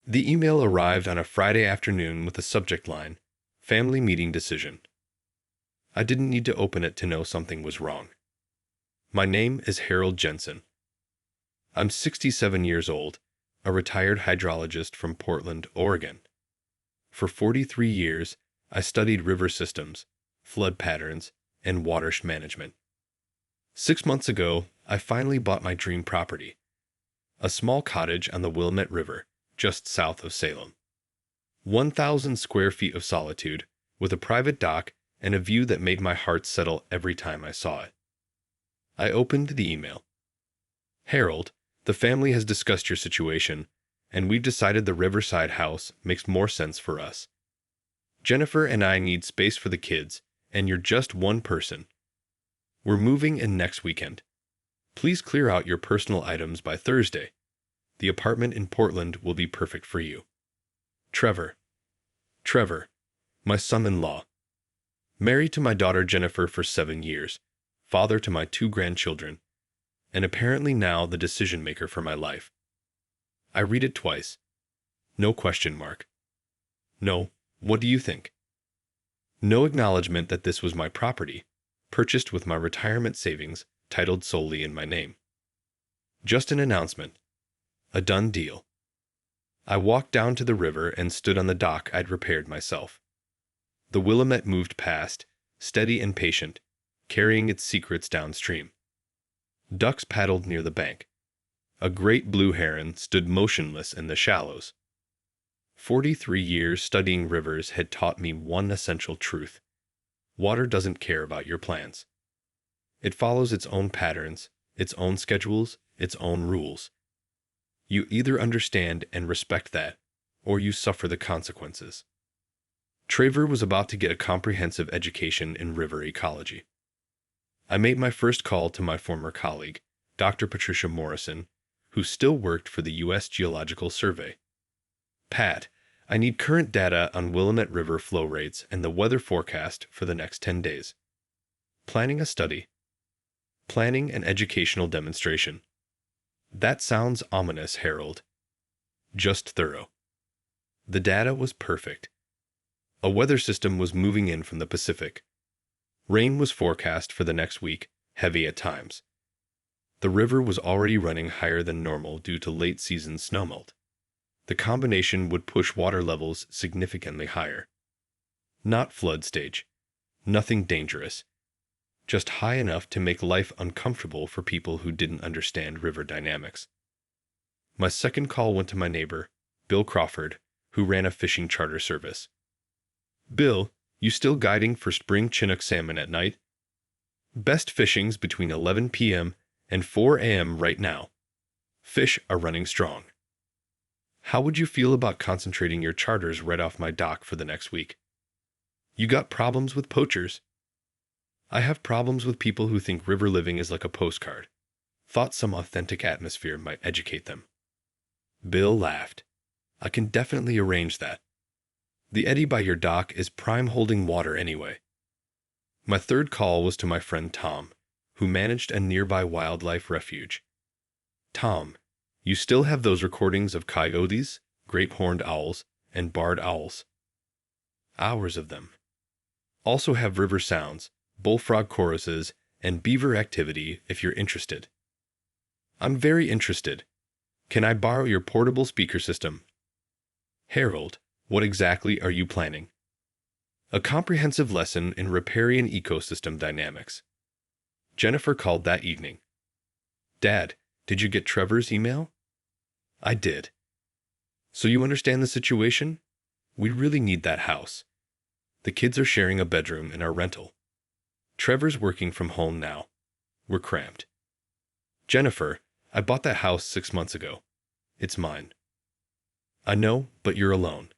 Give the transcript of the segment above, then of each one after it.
The email arrived on a Friday afternoon with the subject line, Family Meeting Decision. I didn't need to open it to know something was wrong. My name is Harold Jensen. I'm 67 years old, a retired hydrologist from Portland, Oregon. For 43 years, I studied river systems, flood patterns, and watershed management. 6 months ago, I finally bought my dream property, a small cottage on the Willamette River, just south of Salem. 1,000 square feet of solitude, with a private dock and a view that made my heart settle every time I saw it. I opened the email. Harold, the family has discussed your situation, and we've decided the Riverside house makes more sense for us. Jennifer and I need space for the kids, and you're just one person. We're moving in next weekend. Please clear out your personal items by Thursday. The apartment in Portland will be perfect for you. Trevor, my son-in-law. Married to my daughter Jennifer for 7 years, father to my 2 grandchildren, and apparently now the decision-maker for my life. I read it twice. No question mark. No, what do you think? No acknowledgement that this was my property, purchased with my retirement savings, titled solely in my name. Just an announcement. A done deal. I walked down to the river and stood on the dock I'd repaired myself. The Willamette moved past, steady and patient, carrying its secrets downstream. Ducks paddled near the bank. A great blue heron stood motionless in the shallows. 43 years studying rivers had taught me one essential truth. Water doesn't care about your plans. It follows its own patterns, its own schedules, its own rules. You either understand and respect that, or you suffer the consequences. Trevor was about to get a comprehensive education in river ecology. I made my first call to my former colleague, Dr. Patricia Morrison, who still worked for the U.S. Geological Survey. Pat, I need current data on Willamette River flow rates and the weather forecast for the next 10 days. Planning a study. Planning an educational demonstration. That sounds ominous, Harold. Just thorough. The data was perfect. A weather system was moving in from the Pacific. Rain was forecast for the next week, heavy at times. The river was already running higher than normal due to late-season snowmelt. The combination would push water levels significantly higher. Not flood stage. Nothing dangerous. Just high enough to make life uncomfortable for people who didn't understand river dynamics. My second call went to my neighbor, Bill Crawford, who ran a fishing charter service. Bill, you still guiding for spring Chinook salmon at night? Best fishing's between 11 p.m. and 4 a.m. right now. Fish are running strong. How would you feel about concentrating your charters right off my dock for the next week? You got problems with poachers? I have problems with people who think river living is like a postcard. Thought some authentic atmosphere might educate them. Bill laughed. I can definitely arrange that. The eddy by your dock is prime holding water anyway. My third call was to my friend Tom, who managed a nearby wildlife refuge. Tom, you still have those recordings of coyotes, great-horned owls, and barred owls? Hours of them. Also have river sounds, bullfrog choruses, and beaver activity if you're interested. I'm very interested. Can I borrow your portable speaker system? Harold, what exactly are you planning? A comprehensive lesson in riparian ecosystem dynamics. Jennifer called that evening. Dad, did you get Trevor's email? I did. So you understand the situation? We really need that house. The kids are sharing a bedroom in our rental. Trevor's working from home now. We're cramped. Jennifer, I bought that house 6 months ago. It's mine. I know, but you're alone.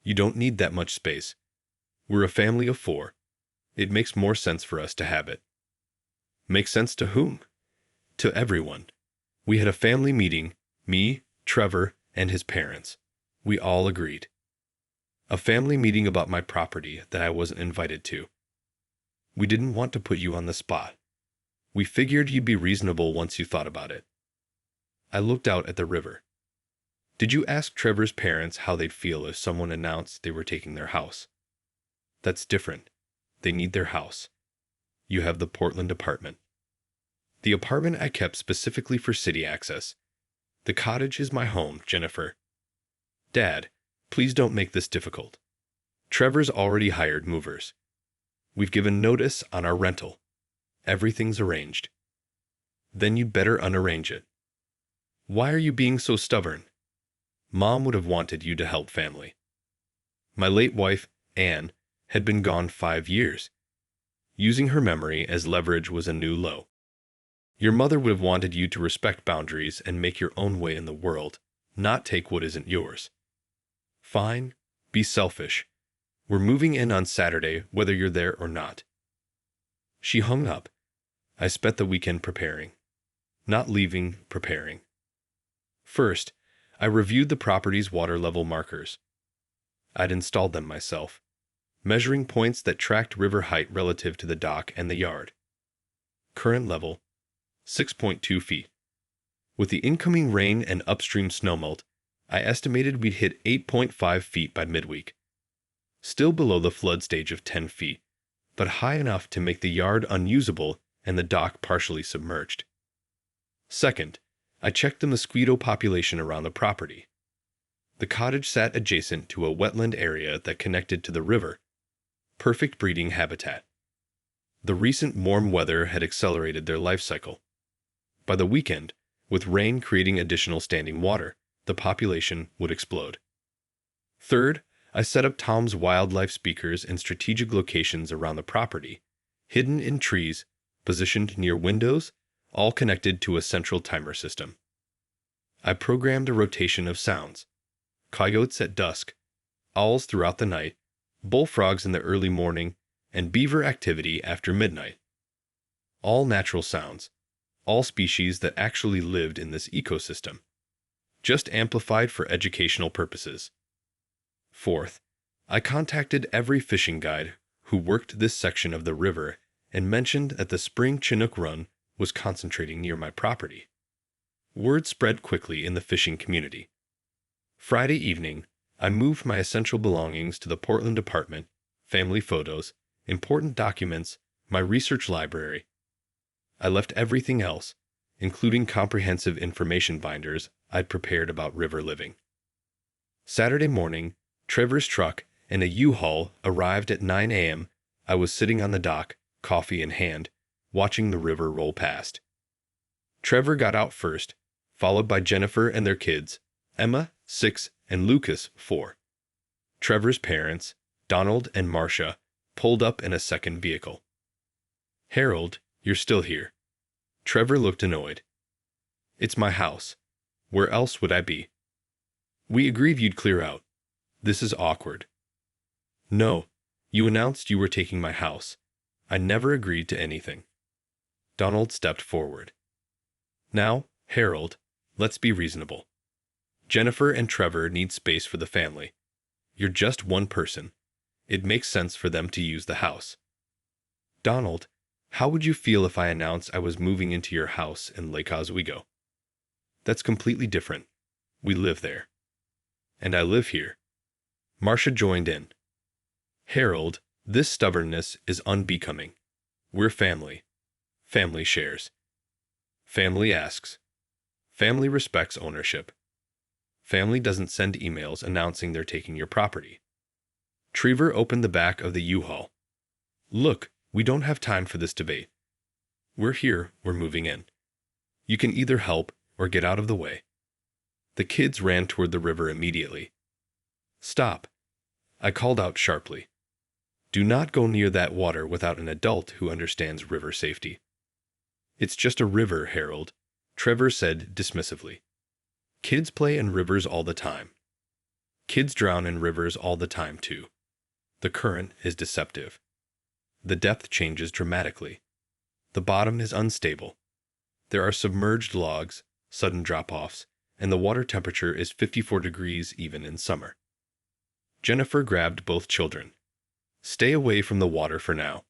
You don't need that much space. We're a family of 4. It makes more sense for us to have it. Makes sense to whom? To everyone. We had a family meeting, me, Trevor, and his parents. We all agreed. A family meeting about my property that I wasn't invited to. We didn't want to put you on the spot. We figured you'd be reasonable once you thought about it. I looked out at the river. Did you ask Trevor's parents how they'd feel if someone announced they were taking their house? That's different. They need their house. You have the Portland apartment. The apartment I kept specifically for city access. The cottage is my home, Jennifer. Dad, please don't make this difficult. Trevor's already hired movers. We've given notice on our rental. Everything's arranged. Then you'd better unarrange it. Why are you being so stubborn? Mom would have wanted you to help family. My late wife, Anne, had been gone 5 years. Using her memory as leverage was a new low. Your mother would have wanted you to respect boundaries and make your own way in the world, not take what isn't yours. Fine, be selfish. We're moving in on Saturday, whether you're there or not. She hung up. I spent the weekend preparing. Not leaving, preparing. First, I reviewed the property's water level markers. I'd installed them myself, measuring points that tracked river height relative to the dock and the yard. Current level, 6.2 feet. With the incoming rain and upstream snowmelt, I estimated we'd hit 8.5 feet by midweek. Still below the flood stage of 10 feet, but high enough to make the yard unusable and the dock partially submerged. Second, I checked the mosquito population around the property. The cottage sat adjacent to a wetland area that connected to the river. Perfect breeding habitat. The recent warm weather had accelerated their life cycle. By the weekend, with rain creating additional standing water, the population would explode. Third, I set up Tom's wildlife speakers in strategic locations around the property, hidden in trees, positioned near windows, all connected to a central timer system. I programmed a rotation of sounds: coyotes at dusk, owls throughout the night, bullfrogs in the early morning, and beaver activity after midnight. All natural sounds, all species that actually lived in this ecosystem, just amplified for educational purposes. Fourth, I contacted every fishing guide who worked this section of the river and mentioned that the spring Chinook run was concentrating near my property. Word spread quickly in the fishing community. Friday evening, I moved my essential belongings to the Portland apartment, family photos, important documents, my research library. I left everything else, including comprehensive information binders I'd prepared about river living. Saturday morning, Trevor's truck and a U-Haul arrived at 9 a.m. I was sitting on the dock, coffee in hand, watching the river roll past. Trevor got out first, followed by Jennifer and their kids, Emma, 6, and Lucas, 4. Trevor's parents, Donald and Marcia, pulled up in a second vehicle. Harold, you're still here. Trevor looked annoyed. It's my house. Where else would I be? We agreed you'd clear out. This is awkward. No, you announced you were taking my house. I never agreed to anything. Donald stepped forward. Now, Harold, let's be reasonable. Jennifer and Trevor need space for the family. You're just one person. It makes sense for them to use the house. Donald, how would you feel if I announced I was moving into your house in Lake Oswego? That's completely different. We live there. And I live here. Marcia joined in. Harold, this stubbornness is unbecoming. We're family. Family shares. Family asks. Family respects ownership. Family doesn't send emails announcing they're taking your property. Trevor opened the back of the U-Haul. Look, we don't have time for this debate. We're here, we're moving in. You can either help or get out of the way. The kids ran toward the river immediately. Stop. I called out sharply. Do not go near that water without an adult who understands river safety. It's just a river, Harold, Trevor said dismissively. Kids play in rivers all the time. Kids drown in rivers all the time, too. The current is deceptive. The depth changes dramatically. The bottom is unstable. There are submerged logs, sudden drop-offs, and the water temperature is 54 degrees even in summer. Jennifer grabbed both children. Stay away from the water for now.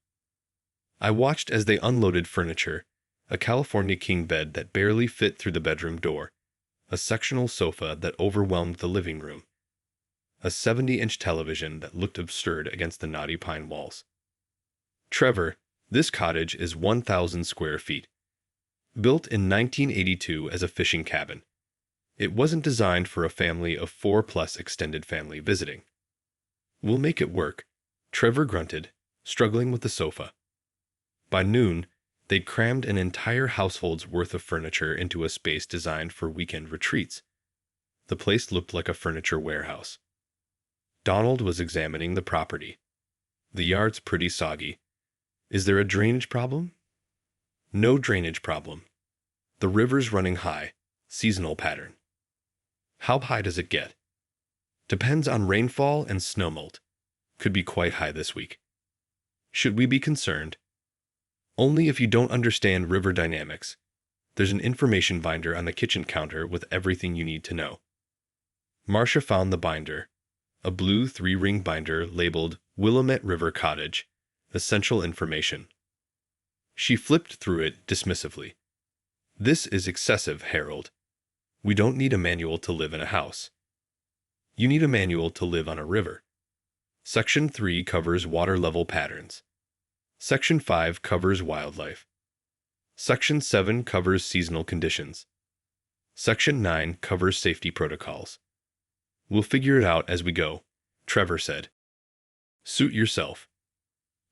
I watched as they unloaded furniture, a California king bed that barely fit through the bedroom door, a sectional sofa that overwhelmed the living room, a 70-inch television that looked absurd against the knotty pine walls. Trevor, this cottage is 1,000 square feet. Built in 1982 as a fishing cabin. It wasn't designed for a family of 4 plus extended family visiting. We'll make it work, Trevor grunted, struggling with the sofa. By noon, they'd crammed an entire household's worth of furniture into a space designed for weekend retreats. The place looked like a furniture warehouse. Donald was examining the property. The yard's pretty soggy. Is there a drainage problem? No drainage problem. The river's running high, seasonal pattern. How high does it get? Depends on rainfall and snowmelt. Could be quite high this week. Should we be concerned? Only if you don't understand river dynamics. There's an information binder on the kitchen counter with everything you need to know. Marcia found the binder, a blue 3-ring binder labeled Willamette River Cottage, Essential Information. She flipped through it dismissively. This is excessive, Harold. We don't need a manual to live in a house. You need a manual to live on a river. Section 3 covers water level patterns. Section 5 covers wildlife. Section 7 covers seasonal conditions. Section 9 covers safety protocols. We'll figure it out as we go, Trevor said. Suit yourself.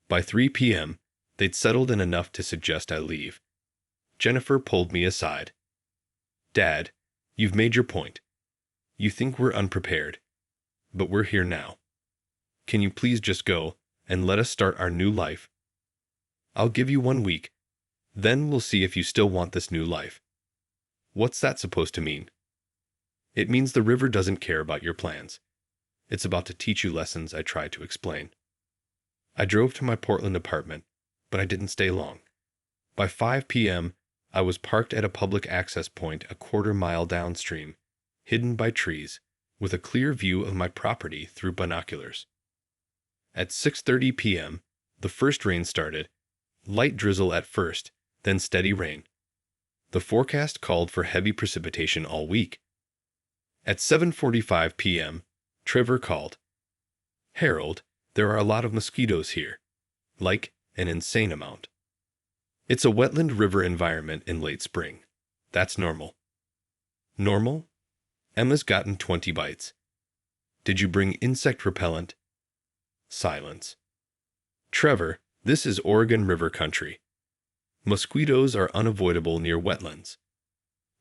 By 3 p.m., they'd settled in enough to suggest I leave. Jennifer pulled me aside. Dad, you've made your point. You think we're unprepared. But we're here now. Can you please just go and let us start our new life? I'll give you 1 week. Then we'll see if you still want this new life. What's that supposed to mean? It means the river doesn't care about your plans. It's about to teach you lessons I tried to explain. I drove to my Portland apartment, but I didn't stay long. By 5 p.m., I was parked at a public access point a quarter-mile downstream, hidden by trees, with a clear view of my property through binoculars. At 6:30 p.m., the first rain started, light drizzle at first, then steady rain. The forecast called for heavy precipitation all week. At 7:45 p.m., Trevor called. Harold, there are a lot of mosquitoes here. Like, an insane amount. It's a wetland river environment in late spring. That's normal. Normal? Emma's gotten 20 bites. Did you bring insect repellent? Silence. Trevor, this is Oregon River country. Mosquitoes are unavoidable near wetlands.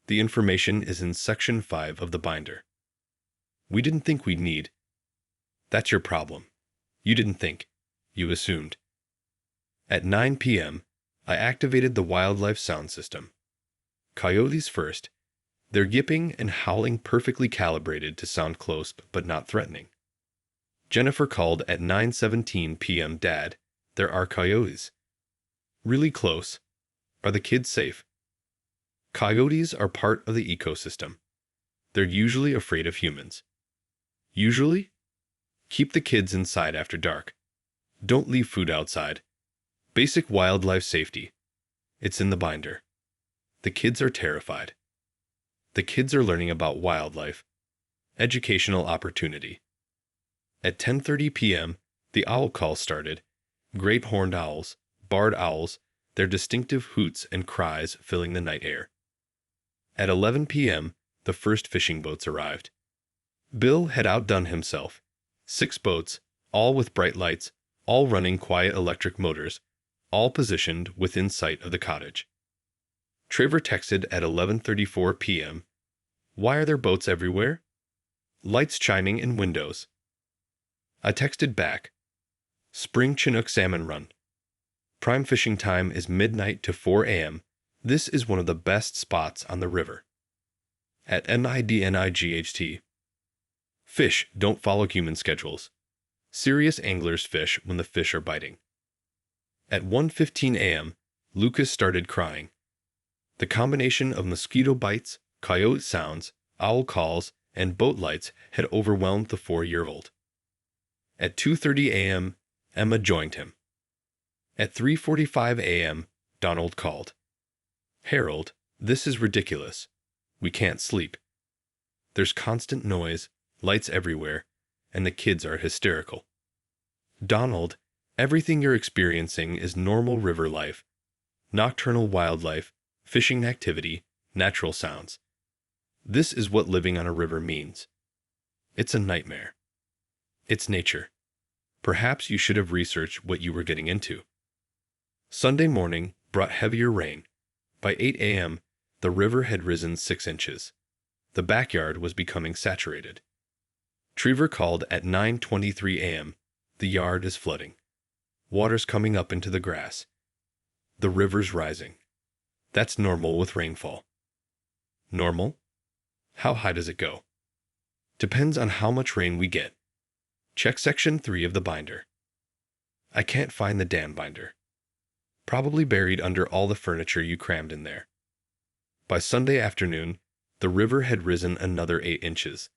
The information is in Section 5 of the binder. We didn't think we'd need. That's your problem. You didn't think. You assumed. At 9 p.m., I activated the wildlife sound system. Coyotes first. They're yipping and howling perfectly calibrated to sound close but not threatening. Jennifer called at 9:17 p.m. Dad, there are coyotes. Really close. Are the kids safe? Coyotes are part of the ecosystem. They're usually afraid of humans. Usually? Keep the kids inside after dark. Don't leave food outside. Basic wildlife safety. It's in the binder. The kids are terrified. The kids are learning about wildlife. Educational opportunity. At 10:30 p.m., the owl call started. Great horned owls, barred owls, their distinctive hoots and cries filling the night air. At 11 p.m., the first fishing boats arrived. Bill had outdone himself. 6 boats, all with bright lights, all running quiet electric motors, all positioned within sight of the cottage. Trevor texted at 11:34 p.m. Why are there boats everywhere? Lights chiming in windows. I texted back. Spring Chinook salmon run. Prime fishing time is midnight to 4 a.m. This is one of the best spots on the river. At NIDNIGHT. Fish don't follow human schedules. Serious anglers fish when the fish are biting. At 1:15 a.m., Lucas started crying. The combination of mosquito bites, coyote sounds, owl calls, and boat lights had overwhelmed the 4-year-old. At 2:30 a.m., Emma joined him. At 3:45 a.m., Donald called. Harold, this is ridiculous. We can't sleep. There's constant noise, lights everywhere, and the kids are hysterical. Donald, everything you're experiencing is normal river life, nocturnal wildlife, fishing activity, natural sounds. This is what living on a river means. It's a nightmare. It's nature. Perhaps you should have researched what you were getting into. Sunday morning brought heavier rain. By 8 a.m., the river had risen 6 inches. The backyard was becoming saturated. Trevor called at 9:23 a.m. The yard is flooding. Water's coming up into the grass. The river's rising. That's normal with rainfall. Normal? How high does it go? Depends on how much rain we get. Check section 3 of the binder. I can't find the dam binder. Probably buried under all the furniture you crammed in there. By Sunday afternoon, the river had risen another 8 inches.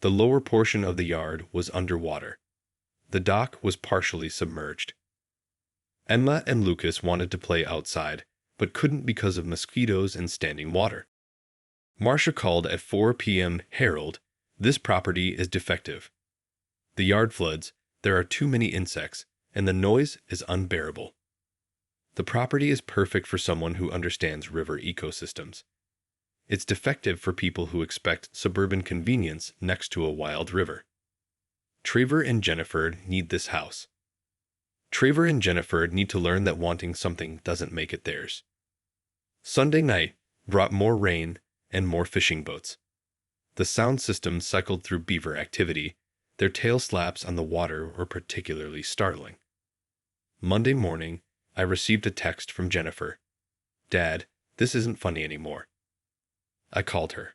The lower portion of the yard was underwater. The dock was partially submerged. Emma and Lucas wanted to play outside, but couldn't because of mosquitoes and standing water. Marcia called at 4 p.m. Harold, this property is defective. The yard floods, there are too many insects, and the noise is unbearable. The property is perfect for someone who understands river ecosystems. It's defective for people who expect suburban convenience next to a wild river. Trevor and Jennifer need this house. Trevor and Jennifer need to learn that wanting something doesn't make it theirs. Sunday night brought more rain and more fishing boats. The sound system cycled through beaver activity. Their tail slaps on the water were particularly startling. Monday morning, I received a text from Jennifer. Dad, this isn't funny anymore. I called her.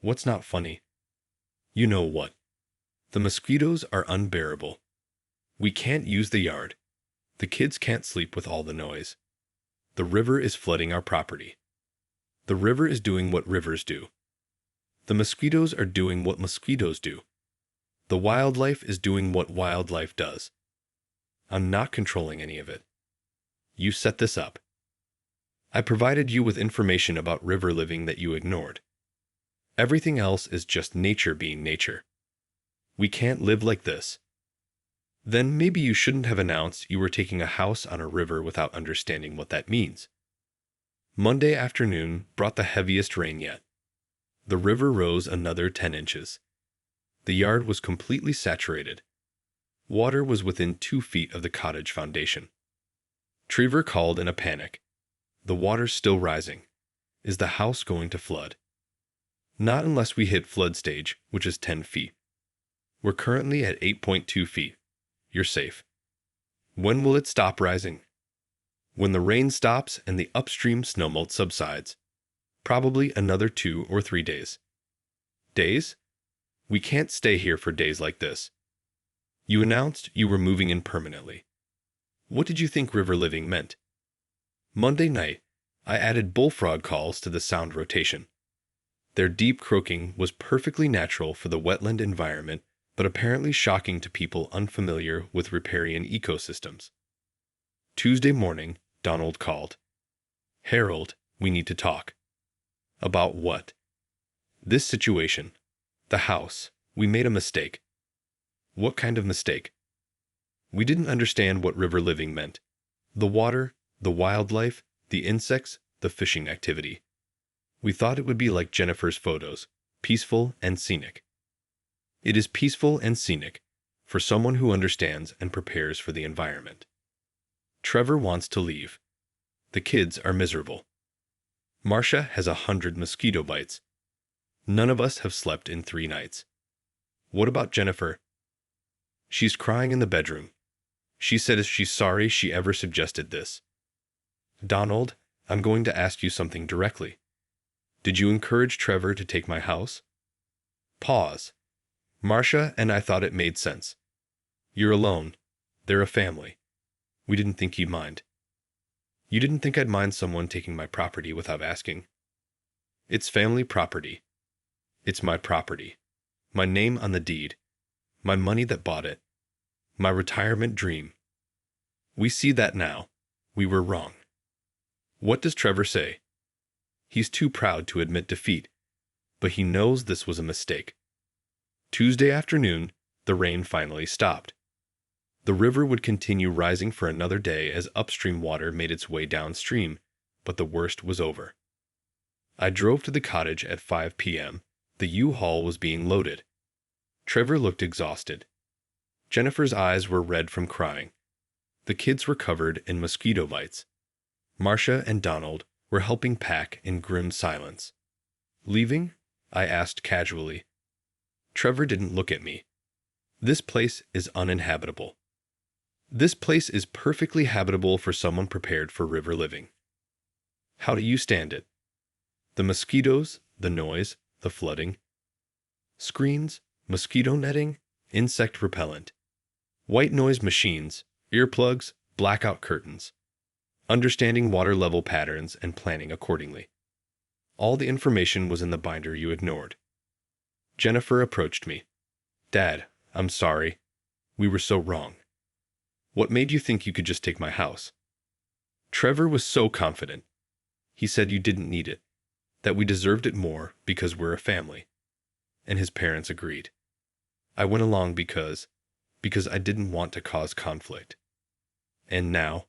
What's not funny? You know what? The mosquitoes are unbearable. We can't use the yard. The kids can't sleep with all the noise. The river is flooding our property. The river is doing what rivers do. The mosquitoes are doing what mosquitoes do. The wildlife is doing what wildlife does. I'm not controlling any of it. You set this up. I provided you with information about river living that you ignored. Everything else is just nature being nature. We can't live like this. Then maybe you shouldn't have announced you were taking a house on a river without understanding what that means. Monday afternoon brought the heaviest rain yet. The river rose another 10 inches. The yard was completely saturated. Water was within 2 feet of the cottage foundation. Trevor called in a panic. The water's still rising. Is the house going to flood? Not unless we hit flood stage, which is 10 feet. We're currently at 8.2 feet. You're safe. When will it stop rising? When the rain stops and the upstream snowmelt subsides. Probably another 2 or 3 days. Days? We can't stay here for days like this. You announced you were moving in permanently. What did you think river living meant? Monday night, I added bullfrog calls to the sound rotation. Their deep croaking was perfectly natural for the wetland environment, but apparently shocking to people unfamiliar with riparian ecosystems. Tuesday morning, Donald called. Harold, we need to talk. About what? This situation. The house. We made a mistake. What kind of mistake? We didn't understand what river living meant. The water, the wildlife, the insects, the fishing activity. We thought it would be like Jennifer's photos, peaceful and scenic. It is peaceful and scenic for someone who understands and prepares for the environment. Trevor wants to leave. The kids are miserable. Marcia has 100 mosquito bites. None of us have slept in 3 nights. What about Jennifer? She's crying in the bedroom. She said she's sorry she ever suggested this. Donald, I'm going to ask you something directly. Did you encourage Trevor to take my house? Pause. Marcia and I thought it made sense. You're alone. They're a family. We didn't think you'd mind. You didn't think I'd mind someone taking my property without asking. It's family property. It's my property. My name on the deed. My money that bought it. My retirement dream. We see that now. We were wrong. What does Trevor say? He's too proud to admit defeat. but he knows this was a mistake. Tuesday afternoon, the rain finally stopped. The river would continue rising for another day as upstream water made its way downstream, but the worst was over. I drove to the cottage at 5 p.m. The U-Haul was being loaded. Trevor looked exhausted. Jennifer's eyes were red from crying. The kids were covered in mosquito bites. Marcia and Donald were helping pack in grim silence. "Leaving?" I asked casually. Trevor didn't look at me. "This place is uninhabitable." "This place is perfectly habitable for someone prepared for river living." "How do you stand it?" "The mosquitoes, the noise, the flooding." "Screens, mosquito netting, insect repellent. White noise machines, earplugs, blackout curtains. Understanding water level patterns and planning accordingly. All the information was in the binder you ignored." Jennifer approached me. "Dad, I'm sorry. We were so wrong. What made you think you could just take my house?" Trevor was so confident. He said you didn't need it, that we deserved it more because we're a family. And his parents agreed. I went along because I didn't want to cause conflict. And now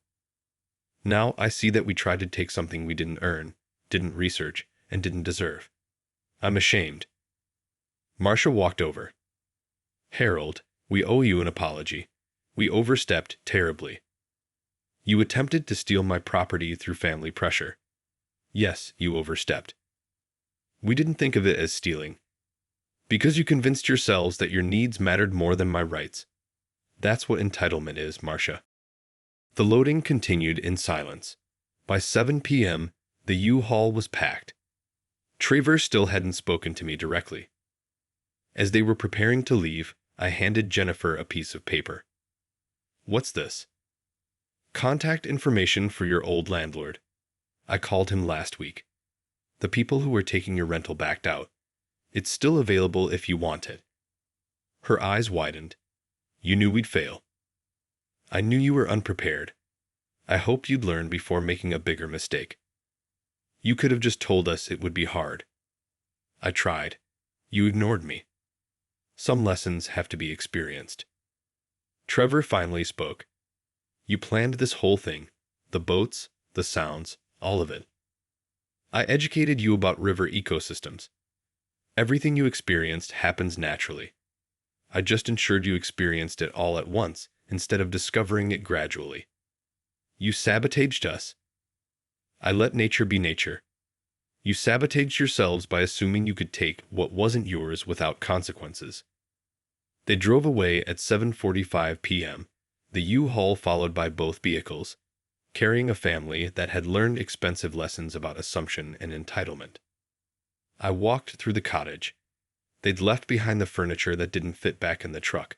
I see that we tried to take something we didn't earn, didn't research, and didn't deserve. I'm ashamed. Marcia walked over. "Harold, we owe you an apology. We overstepped terribly. You attempted to steal my property through family pressure. Yes, you overstepped. We didn't think of it as stealing. Because you convinced yourselves that your needs mattered more than my rights. That's what entitlement is, Marcia." The loading continued in silence. By 7 p.m., the U-Haul was packed. Trevor still hadn't spoken to me directly. As they were preparing to leave, I handed Jennifer a piece of paper. "What's this?" "Contact information for your old landlord. I called him last week. The people who were taking your rental backed out. It's still available if you want it." Her eyes widened. "You knew we'd fail." "I knew you were unprepared. I hoped you'd learn before making a bigger mistake. You could have just told us it would be hard." "I tried. You ignored me. Some lessons have to be experienced." Trevor finally spoke. "You planned this whole thing, the boats, the sounds, all of it. I educated you about river ecosystems. Everything you experienced happens naturally. I just ensured you experienced it all at once instead of discovering it gradually. You sabotaged us. I let nature be nature. You sabotaged yourselves by assuming you could take what wasn't yours without consequences." They drove away at 7:45 p.m., the U-Haul followed by both vehicles, carrying a family that had learned expensive lessons about assumption and entitlement. I walked through the cottage. They'd left behind the furniture that didn't fit back in the truck.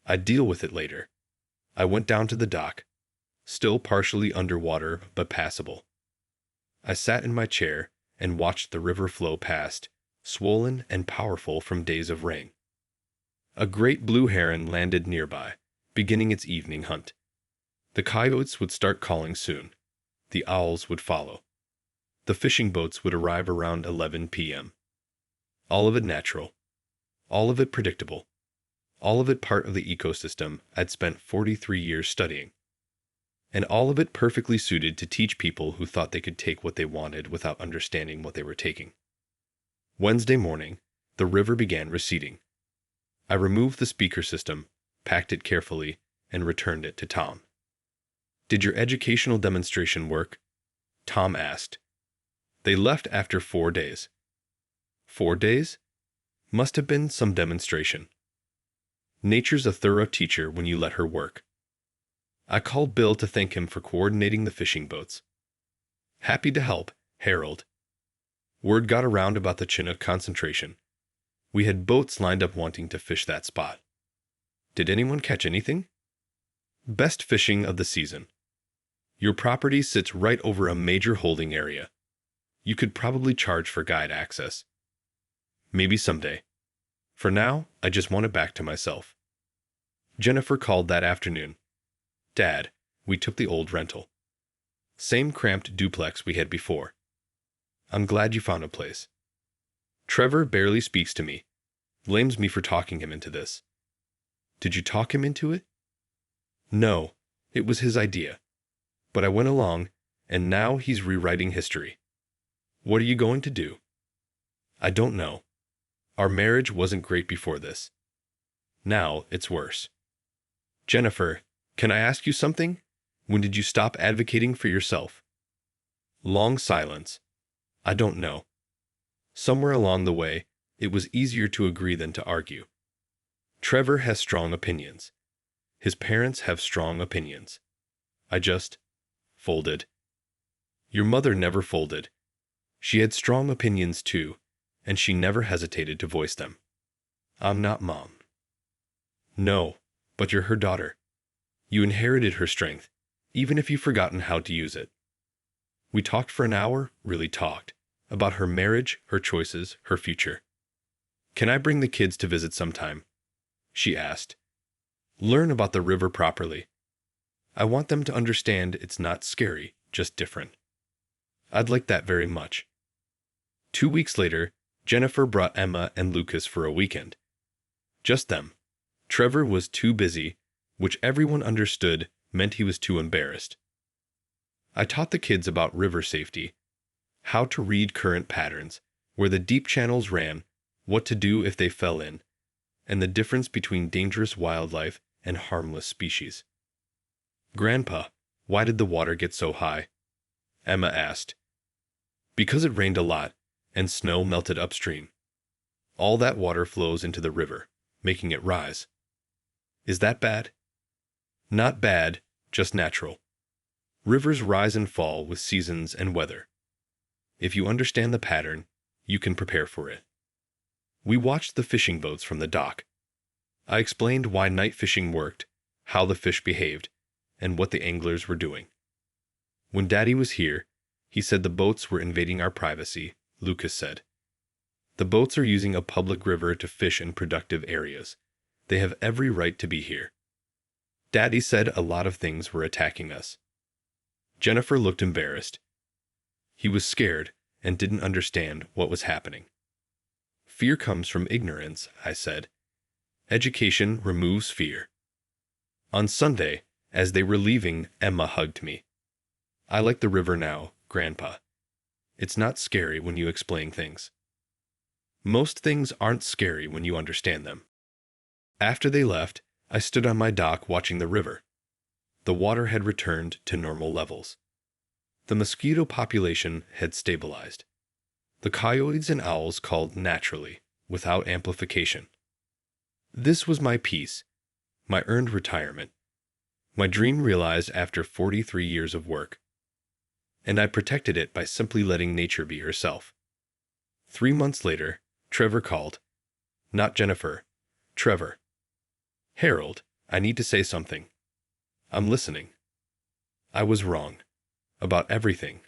I'd deal with it later. I went down to the dock, still partially underwater but passable. I sat in my chair and watched the river flow past, swollen and powerful from days of rain. A great blue heron landed nearby, beginning its evening hunt. The coyotes would start calling soon. The owls would follow. The fishing boats would arrive around 11 p.m. All of it natural. All of it predictable. All of it part of the ecosystem I'd spent 43 years studying. And all of it perfectly suited to teach people who thought they could take what they wanted without understanding what they were taking. Wednesday morning, the river began receding. I removed the speaker system, packed it carefully, and returned it to Tom. "Did your educational demonstration work?" Tom asked. "They left after 4 days." 4 days? Must have been some demonstration. Nature's a thorough teacher when you let her work. I called Bill to thank him for coordinating the fishing boats. "Happy to help, Harold." Word got around about the Chinook concentration. We had boats lined up wanting to fish that spot. Did anyone catch anything? Best fishing of the season. Your property sits right over a major holding area. You could probably charge for guide access. Maybe someday. For now, I just want it back to myself. Jennifer called that afternoon. "Dad, we took the old rental. Same cramped duplex we had before. I'm glad you found a place." Trevor barely speaks to me, blames me for talking him into this. Did you talk him into it? No, it was his idea. But I went along, and now he's rewriting history. What are you going to do? I don't know. Our marriage wasn't great before this. Now it's worse. Jennifer, can I ask you something? When did you stop advocating for yourself? Long silence. I don't know. Somewhere along the way, it was easier to agree than to argue. Trevor has strong opinions. His parents have strong opinions. I just folded. Your mother never folded. She had strong opinions too, and she never hesitated to voice them. I'm not mom. No, but you're her daughter. You inherited her strength, even if you've forgotten how to use it. We talked for an hour, really talked, about her marriage, her choices, her future. Can I bring the kids to visit sometime? She asked. Learn about the river properly. I want them to understand it's not scary, just different. I'd like that very much. 2 weeks later, Jennifer brought Emma and Lucas for a weekend. Just them. Trevor was too busy, which everyone understood meant he was too embarrassed. I taught the kids about river safety, how to read current patterns, where the deep channels ran, what to do if they fell in, and the difference between dangerous wildlife and harmless species. Grandpa, why did the water get so high? Emma asked. Because it rained a lot, and snow melted upstream. All that water flows into the river, making it rise. Is that bad? Not bad, just natural. Rivers rise and fall with seasons and weather. If you understand the pattern, you can prepare for it. We watched the fishing boats from the dock. I explained why night fishing worked, how the fish behaved, and what the anglers were doing. When Daddy was here, he said the boats were invading our privacy, Lucas said. The boats are using a public river to fish in productive areas. They have every right to be here. Daddy said a lot of things were attacking us. Jennifer looked embarrassed. He was scared and didn't understand what was happening. Fear comes from ignorance, I said. Education removes fear. On Sunday, as they were leaving, Emma hugged me. I like the river now, Grandpa. It's not scary when you explain things. Most things aren't scary when you understand them. After they left, I stood on my dock watching the river. The water had returned to normal levels. The mosquito population had stabilized. The coyotes and owls called naturally, without amplification. This was my peace, my earned retirement, my dream realized after 43 years of work. And I protected it by simply letting nature be herself. 3 months later, Trevor called. Not Jennifer, Trevor. Harold, I need to say something. I'm listening. I was wrong. About everything.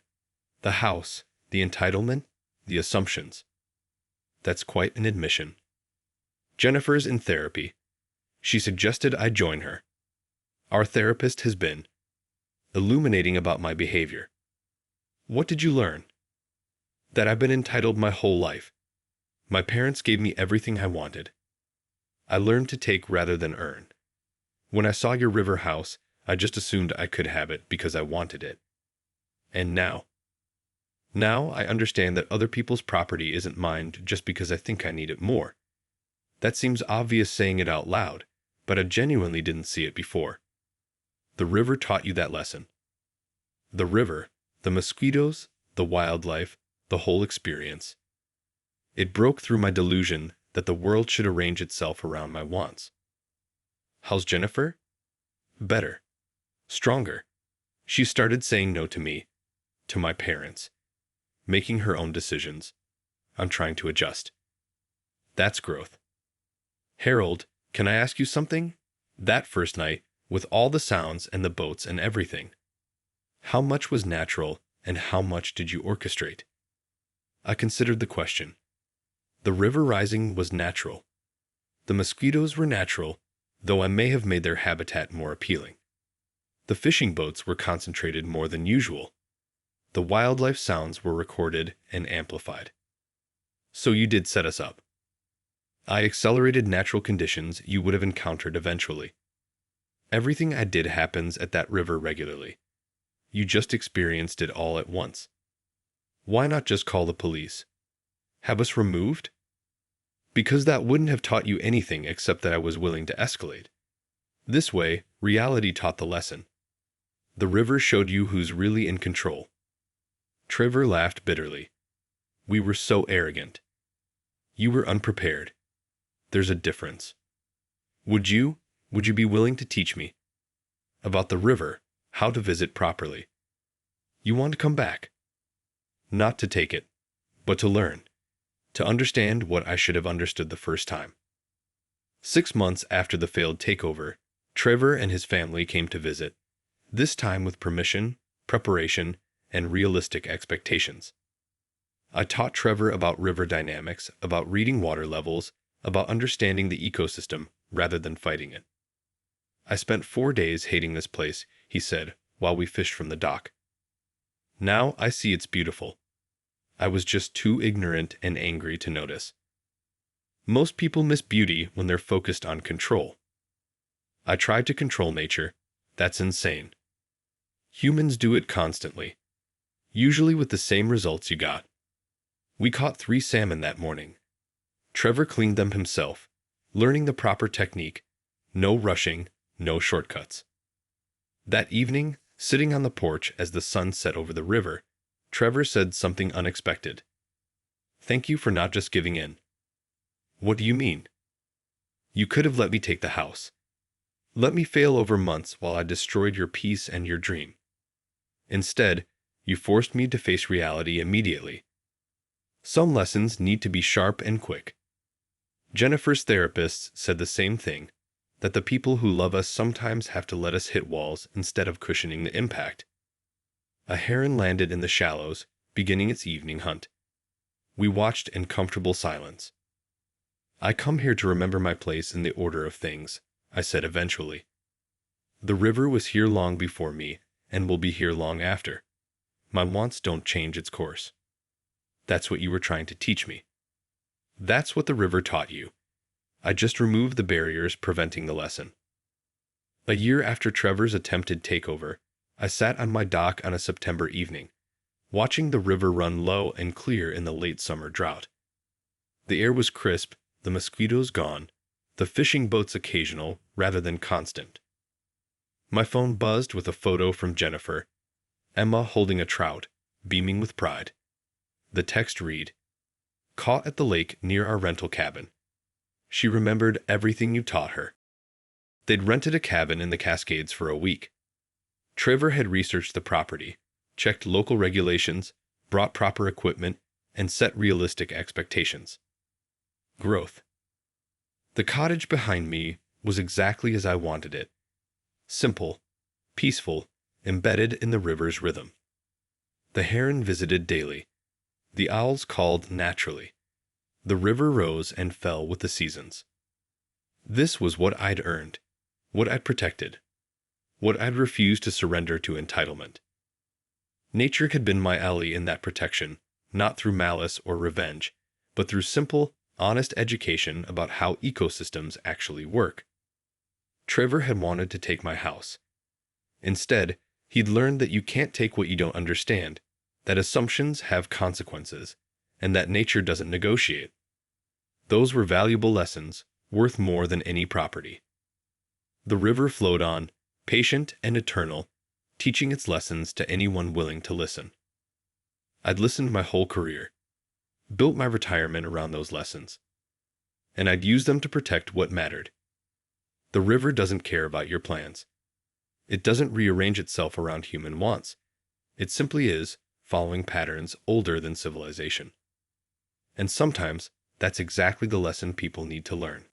The house, the entitlement, the assumptions. That's quite an admission. Jennifer's in therapy. She suggested I join her. Our therapist has been illuminating about my behavior. What did you learn? That I've been entitled my whole life. My parents gave me everything I wanted. I learned to take rather than earn. When I saw your river house, I just assumed I could have it because I wanted it. And now I understand that other people's property isn't mine just because I think I need it more. That seems obvious saying it out loud, but I genuinely didn't see it before. The river taught you that lesson. The river, the mosquitoes, the wildlife, the whole experience. It broke through my delusion that the world should arrange itself around my wants. How's Jennifer? Better. Stronger. She started saying no to me, to my parents, making her own decisions. I'm trying to adjust. That's growth. Harold, can I ask you something? That first night, with all the sounds and the boats and everything. How much was natural and how much did you orchestrate? I considered the question. The river rising was natural. The mosquitoes were natural, though I may have made their habitat more appealing. The fishing boats were concentrated more than usual. The wildlife sounds were recorded and amplified. So you did set us up. I accelerated natural conditions you would have encountered eventually. Everything I did happens at that river regularly. You just experienced it all at once. Why not just call the police? Have us removed? Because that wouldn't have taught you anything except that I was willing to escalate. This way, reality taught the lesson. The river showed you who's really in control. Trevor laughed bitterly. We were so arrogant. You were unprepared. There's a difference. Would you be willing to teach me about the river, how to visit properly? You want to come back? Not to take it, but to learn, to understand what I should have understood the first time. 6 months after the failed takeover, Trevor and his family came to visit, this time with permission, preparation, and realistic expectations. I taught Trevor about river dynamics, about reading water levels, about understanding the ecosystem rather than fighting it. I spent 4 days hating this place, he said, while we fished from the dock. Now I see it's beautiful. I was just too ignorant and angry to notice. Most people miss beauty when they're focused on control. I tried to control nature. That's insane. Humans do it constantly, usually with the same results you got. We caught 3 salmon that morning. Trevor cleaned them himself, learning the proper technique. No rushing, no shortcuts. That evening, sitting on the porch as the sun set over the river, Trevor said something unexpected. Thank you for not just giving in. What do you mean? You could have let me take the house. Let me fail over months while I destroyed your peace and your dream. Instead, you forced me to face reality immediately. Some lessons need to be sharp and quick. Jennifer's therapist said the same thing, that the people who love us sometimes have to let us hit walls instead of cushioning the impact. A heron landed in the shallows, beginning its evening hunt. We watched in comfortable silence. I come here to remember my place in the order of things, I said eventually. The river was here long before me, and will be here long after. My wants don't change its course. That's what you were trying to teach me. That's what the river taught you. I just removed the barriers preventing the lesson. A year after Trevor's attempted takeover, I sat on my dock on a September evening, watching the river run low and clear in the late summer drought. The air was crisp, the mosquitoes gone, the fishing boats occasional rather than constant. My phone buzzed with a photo from Jennifer, Emma holding a trout, beaming with pride. The text read, "Caught at the lake near our rental cabin." She remembered everything you taught her. They'd rented a cabin in the Cascades for a week. Trevor had researched the property, checked local regulations, brought proper equipment, and set realistic expectations. Growth. The cottage behind me was exactly as I wanted it. Simple, peaceful, embedded in the river's rhythm. The heron visited daily. The owls called naturally. The river rose and fell with the seasons. This was what I'd earned, what I'd protected, what I'd refused to surrender to entitlement. Nature had been my ally in that protection, not through malice or revenge, but through simple, honest education about how ecosystems actually work. Trevor had wanted to take my house. Instead, he'd learned that you can't take what you don't understand, that assumptions have consequences, and that nature doesn't negotiate. Those were valuable lessons, worth more than any property. The river flowed on, patient and eternal, teaching its lessons to anyone willing to listen. I'd listened my whole career, built my retirement around those lessons, and I'd used them to protect what mattered. The river doesn't care about your plans. It doesn't rearrange itself around human wants. It simply is, following patterns older than civilization. And sometimes, that's exactly the lesson people need to learn.